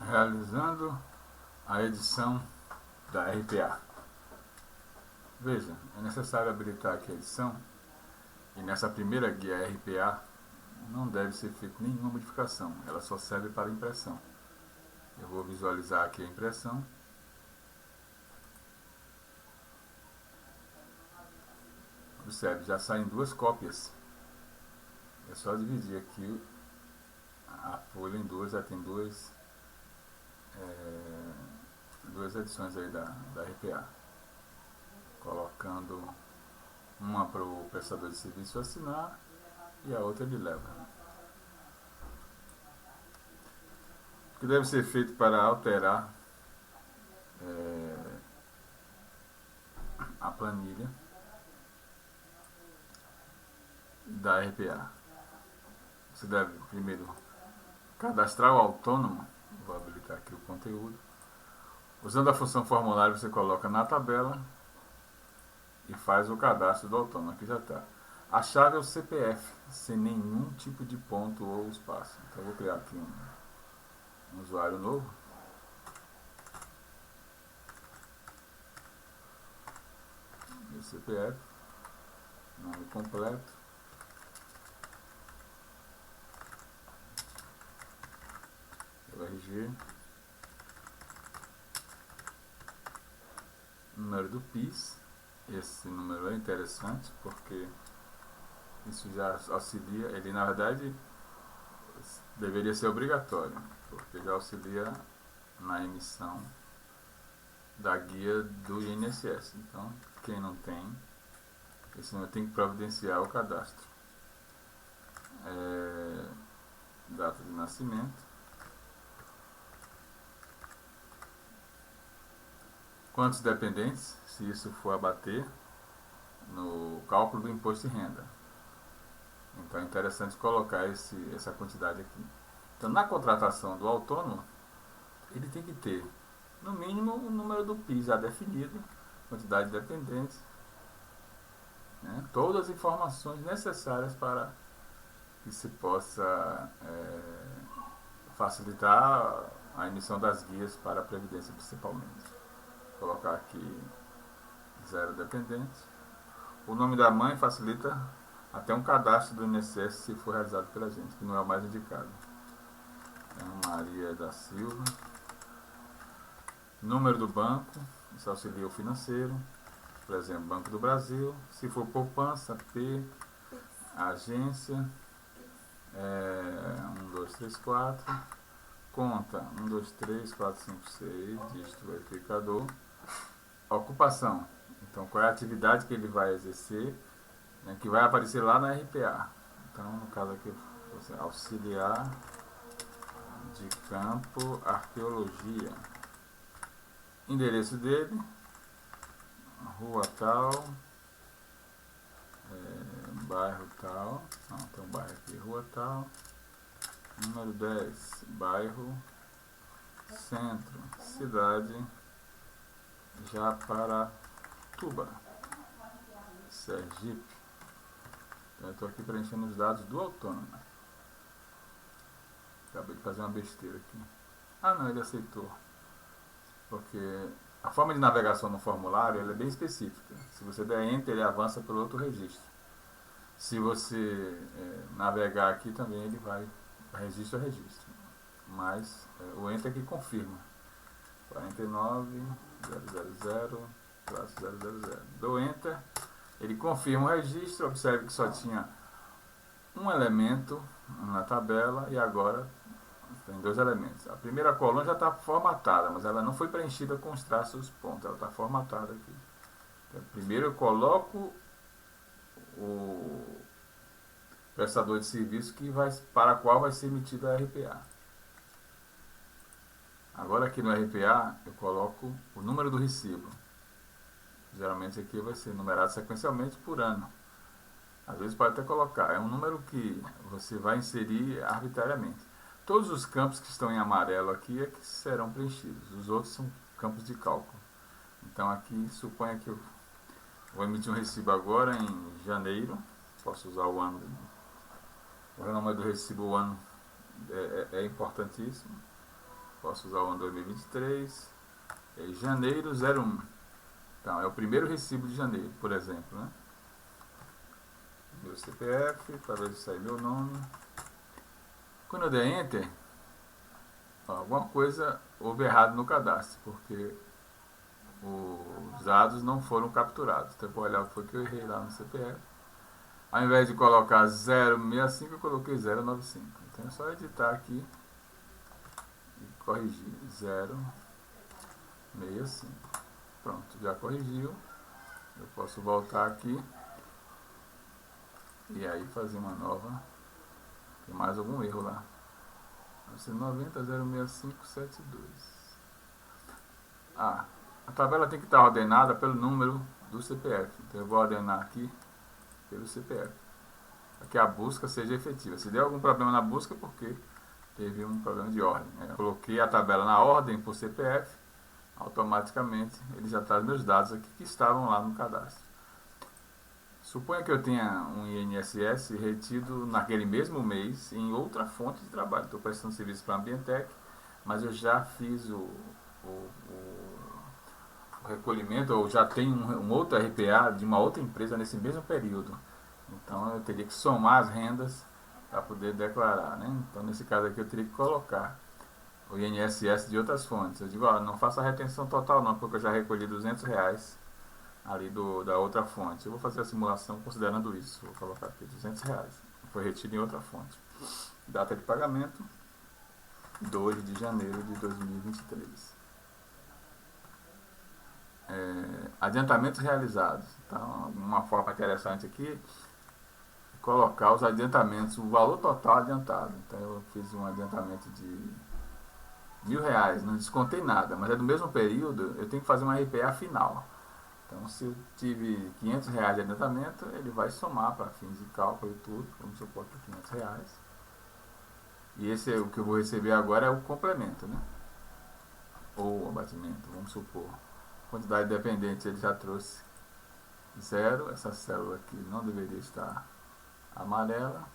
realizando a edição da RPA. Veja, é necessário habilitar aqui a edição e nessa primeira guia RPA não deve ser feita nenhuma modificação, ela só serve para impressão. Eu vou visualizar aqui a impressão. Observe, já saem duas cópias. É só dividir aqui a folha em duas, já tem duas edições aí da RPA. Colocando uma para o prestador de serviço assinar e a outra ele leva. O que deve ser feito para alterar a planilha da RPA? Você deve primeiro cadastrar o autônomo. Vou habilitar aqui o conteúdo. Usando a função formulário, você coloca na tabela e faz o cadastro do autônomo. Aqui já está. A chave é o CPF, sem nenhum tipo de ponto ou espaço. Então eu vou criar aqui um usuário novo. Meu CPF, nome completo. O RG. Número do PIS. Esse número é interessante porque isso já auxilia, ele na verdade deveria ser obrigatório, porque já auxilia na emissão da guia do INSS. Então, quem não tem, esse número tem que providenciar o cadastro. Data de nascimento. Quantos dependentes, se isso for abater no cálculo do imposto de renda. Então é interessante colocar essa quantidade aqui. Então na contratação do autônomo, ele tem que ter no mínimo o número do PIS já definido, quantidade de dependentes, né? Todas as informações necessárias para que se possa facilitar a emissão das guias para a Previdência principalmente. Vou colocar aqui 0 dependentes. O nome da mãe facilita até um cadastro do INSS se for realizado pela gente, que não é o mais indicado. Maria da Silva. Número do banco, isso auxilia o financeiro. Por exemplo, Banco do Brasil. Se for poupança, P. Agência. 1, 2, 3, 4. Conta 1, 2, 3, 4, 5, 6. Dígito verificador. Ocupação. Então, qual é a atividade que ele vai exercer, né, que vai aparecer lá na RPA. Então, no caso aqui, você auxiliar de campo arqueologia. Endereço dele, rua tal, bairro tal, não, tem um bairro aqui, rua tal, número 10, bairro centro, cidade Japaratuba, Sergipe. Então, eu estou aqui preenchendo os dados do autônomo. Acabei de fazer uma besteira aqui. Ah não, ele aceitou. Porque a forma de navegação no formulário ela é bem específica. Se você der Enter, ele avança para outro registro. Se você navegar aqui também, ele vai registro a registro. Mas o Enter é que confirma. 49.000/000. Dou Enter, ele confirma o registro. Observe que só tinha um elemento na tabela e agora tem dois elementos. A primeira coluna já está formatada, mas ela não foi preenchida com os traços pontos, ela está formatada aqui. Então, primeiro eu coloco o prestador de serviço para qual vai ser emitida a RPA. Agora aqui no RPA eu coloco o número do recibo. Geralmente aqui vai ser numerado sequencialmente por ano. Às vezes pode até colocar, é um número que você vai inserir arbitrariamente. Todos os campos que estão em amarelo aqui é que serão preenchidos, os outros são campos de cálculo. Então aqui suponha que eu vou emitir um recibo agora em janeiro, posso usar o ano, o renome do recibo, o ano é importantíssimo. Posso usar o ano 2023. É janeiro 01. Então, é o primeiro recibo de janeiro, por exemplo, né? Meu CPF, para ver se sai meu nome. Quando eu der Enter, ó, alguma coisa houve errado no cadastro, porque os dados não foram capturados. Então, eu vou olhar o que foi que eu errei lá no CPF. Ao invés de colocar 065, eu coloquei 095. Então, é só editar aqui e corrigir 065. Pronto, já corrigiu. Eu posso voltar aqui e aí fazer uma nova. Tem mais algum erro lá. 990 06572. A tabela tem que estar ordenada pelo número do CPF. Então eu vou ordenar aqui pelo CPF, para que a busca seja efetiva. Se der algum problema na busca, porque teve um problema de ordem. Eu coloquei a tabela na ordem por CPF, automaticamente ele já traz meus dados aqui que estavam lá no cadastro. Suponha que eu tenha um INSS retido naquele mesmo mês em outra fonte de trabalho. Estou prestando serviço para a Ambientec, mas eu já fiz o recolhimento, ou já tenho um outro RPA de uma outra empresa nesse mesmo período. Então eu teria que somar as rendas para poder declarar, né? Então nesse caso aqui eu teria que colocar o INSS de outras fontes. Eu digo, ó, não faça a retenção total não, porque eu já recolhi R$200 ali da outra fonte. Eu vou fazer a simulação considerando isso. Vou colocar aqui R$200. Foi retido em outra fonte. Data de pagamento 2 de janeiro de 2023. Adiantamentos realizados. Então, uma forma interessante aqui é colocar os adiantamentos, o valor total adiantado. Então eu fiz um adiantamento de R$1.000, não descontei nada, mas é do mesmo período, eu tenho que fazer uma RPA final. Então se eu tive R$500 de adiantamento, ele vai somar para fins de cálculo e tudo, vamos supor que R$500. E esse é o que eu vou receber agora é o complemento, né? Ou o abatimento, vamos supor. Quantidade dependente ele já trouxe 0, essa célula aqui não deveria estar amarela,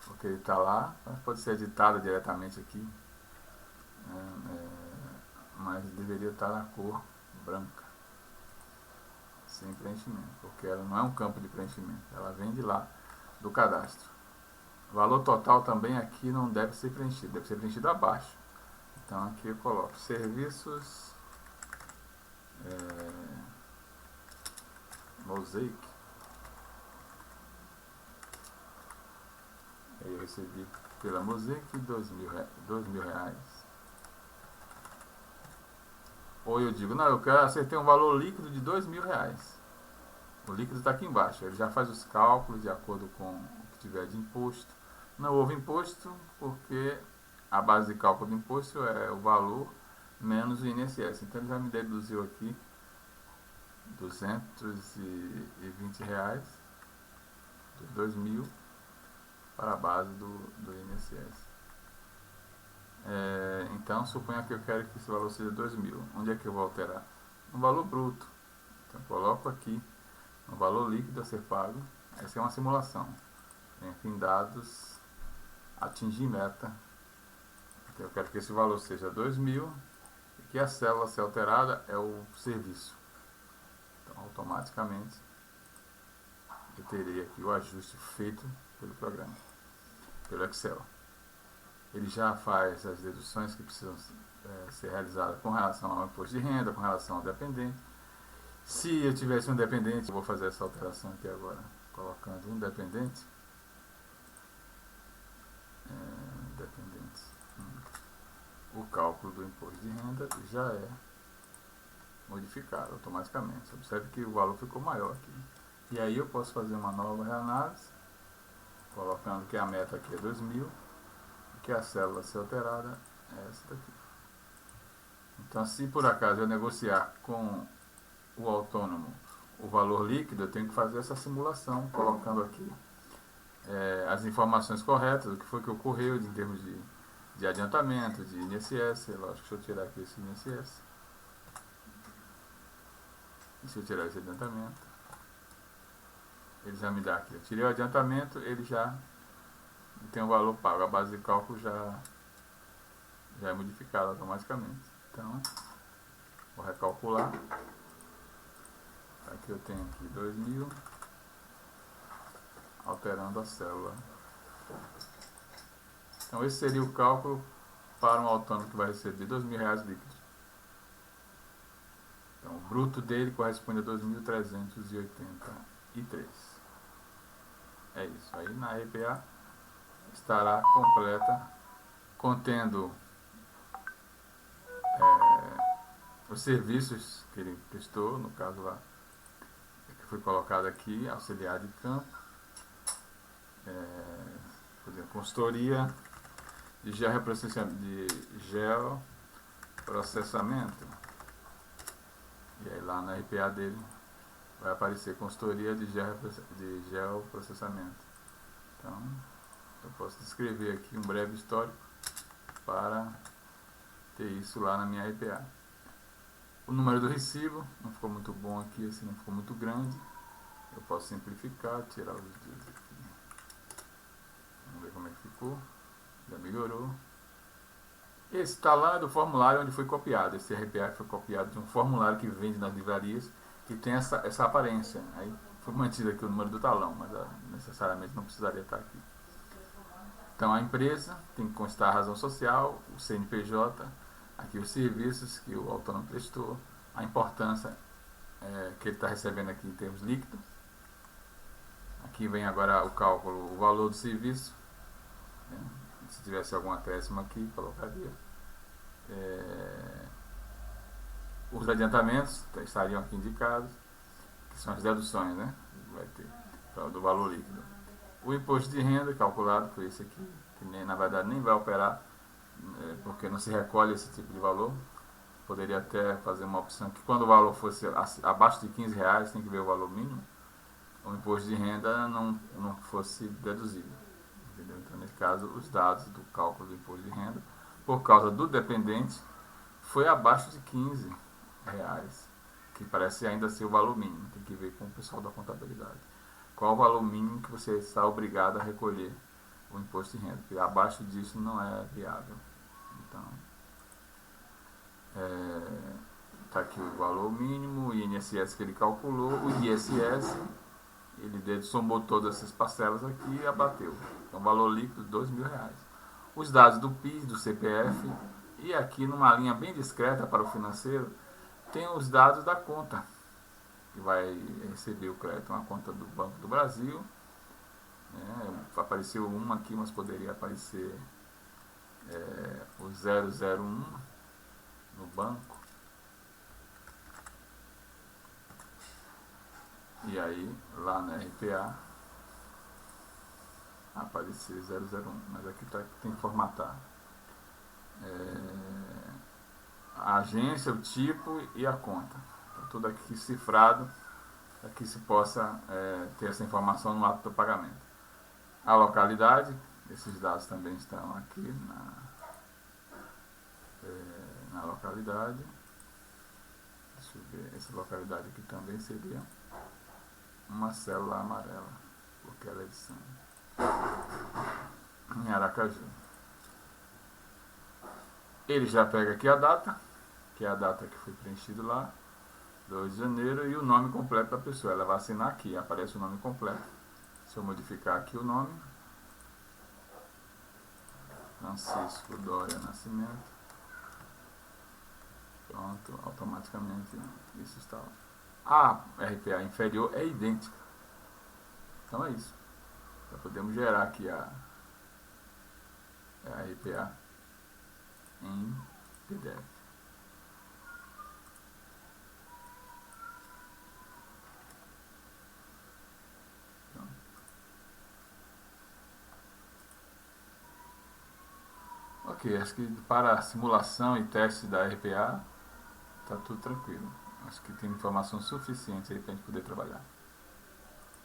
porque ele está lá, mas pode ser editada diretamente aqui, mas deveria estar na cor branca, sem preenchimento, porque ela não é um campo de preenchimento, ela vem de lá, do cadastro. O valor total também aqui não deve ser preenchido abaixo. Então aqui eu coloco serviços Mosaic. Aí eu recebi pela Mosaic R$2.000. Ou eu digo, não, eu quero acertar um valor líquido de R$2.000. O líquido está aqui embaixo. Ele já faz os cálculos de acordo com o que tiver de imposto. Não houve imposto porque a base de cálculo do imposto é o valor menos o INSS. Então ele já me deduziu aqui R$220 dos 2.000 para a base do INSS. Então suponha que eu quero que esse valor seja 2.000. Onde é que eu vou alterar? No valor bruto. Então eu coloco aqui no valor líquido a ser pago. Essa é uma simulação. Tem aqui em dados, atingir meta. Então eu quero que esse valor seja 2.000 e que a célula a ser alterada é o serviço. Então automaticamente eu terei aqui o ajuste feito pelo programa, pelo Excel. Ele já faz as deduções que precisam ser realizadas com relação ao imposto de renda, com relação ao dependente. Se eu tivesse um dependente, eu vou fazer essa alteração aqui agora, colocando um dependente. O cálculo do imposto de renda já é modificado automaticamente. Observe que o valor ficou maior aqui. E aí eu posso fazer uma nova reanálise, colocando que a meta aqui é 2.000 e que a célula a ser alterada é essa daqui. Então, se por acaso eu negociar com o autônomo o valor líquido, eu tenho que fazer essa simulação, colocando aqui as informações corretas, o que foi que ocorreu em termos de adiantamento, de INSS. Lógico, deixa eu tirar aqui esse INSS. Deixa eu tirar esse adiantamento. Ele já me dá aqui. Eu tirei o adiantamento, ele já tem o valor pago. A base de cálculo já é modificado automaticamente. Então, vou recalcular. Aqui eu tenho aqui 2.000, alterando a célula. Então esse seria o cálculo para um autônomo que vai receber R$2.000 líquidos. Então o bruto dele corresponde a 2.383. É isso. Aí na RPA estará completa, contendo os serviços que ele prestou, no caso lá, que foi colocado aqui, auxiliar de campo, por exemplo, consultoria de geoprocessamento. E aí lá na RPA dele vai aparecer consultoria de geoprocessamento. Então, eu posso descrever aqui um breve histórico para ter isso lá na minha RPA. O número do recibo não ficou muito bom aqui, assim, não ficou muito grande. Eu posso simplificar, tirar os dias aqui. Vamos ver como é que ficou. Já melhorou. Esse está lá do formulário onde foi copiado. Esse RPA foi copiado de um formulário que vende nas livrarias, que tem essa aparência. Aí foi mantido aqui o número do talão, mas necessariamente não precisaria estar aqui. Então a empresa tem que constar a razão social, o CNPJ, aqui os serviços que o autônomo prestou, a importância que ele está recebendo aqui em termos líquidos. Aqui vem agora o cálculo, o valor do serviço. Se tivesse algum acréscimo aqui, colocaria. Os adiantamentos estariam aqui indicados, que são as deduções, né? Vai ter do valor líquido. O imposto de renda calculado foi esse aqui, que na verdade nem vai operar, porque não se recolhe esse tipo de valor. Poderia até fazer uma opção que quando o valor fosse abaixo de R$15, tem que ver o valor mínimo, o imposto de renda não fosse deduzível. Entendeu? Então, nesse caso, os dados do cálculo do imposto de renda, por causa do dependente, foi abaixo de R$15, que parece ainda ser o valor mínimo. Tem que ver com o pessoal da contabilidade. Qual o valor mínimo que você está obrigado a recolher o imposto de renda? Porque abaixo disso não é viável. Então, está aqui o valor mínimo, o INSS que ele calculou, o ISS, ele somou todas essas parcelas aqui e abateu. Então, valor líquido R$2.000. Os dados do PIS, do CPF, e aqui numa linha bem discreta para o financeiro, tem os dados da conta que vai receber o crédito, uma conta do Banco do Brasil. Apareceu uma aqui, mas poderia aparecer o 001 no banco. E aí, lá na RPA, aparecer 001, mas aqui tem que formatar. A agência, o tipo e a conta. Então, tudo aqui cifrado, para que se possa ter essa informação no ato do pagamento. A localidade, esses dados também estão aqui na localidade. Deixa eu ver, essa localidade aqui também seria uma célula amarela, porque ela é de sangue. Em Aracaju. Ele já pega aqui a data, que é a data que foi preenchido lá, 2 de janeiro, e o nome completo da pessoa. Ela vai assinar aqui, aparece o nome completo. Se eu modificar aqui o nome, Francisco Dória Nascimento, pronto, automaticamente isso está lá. A RPA inferior é idêntica. Então é isso. Já podemos gerar aqui a RPA em PDF. Então, ok, acho que para simulação e teste da RPA está tudo tranquilo. Acho que tem informação suficiente aí para a gente poder trabalhar.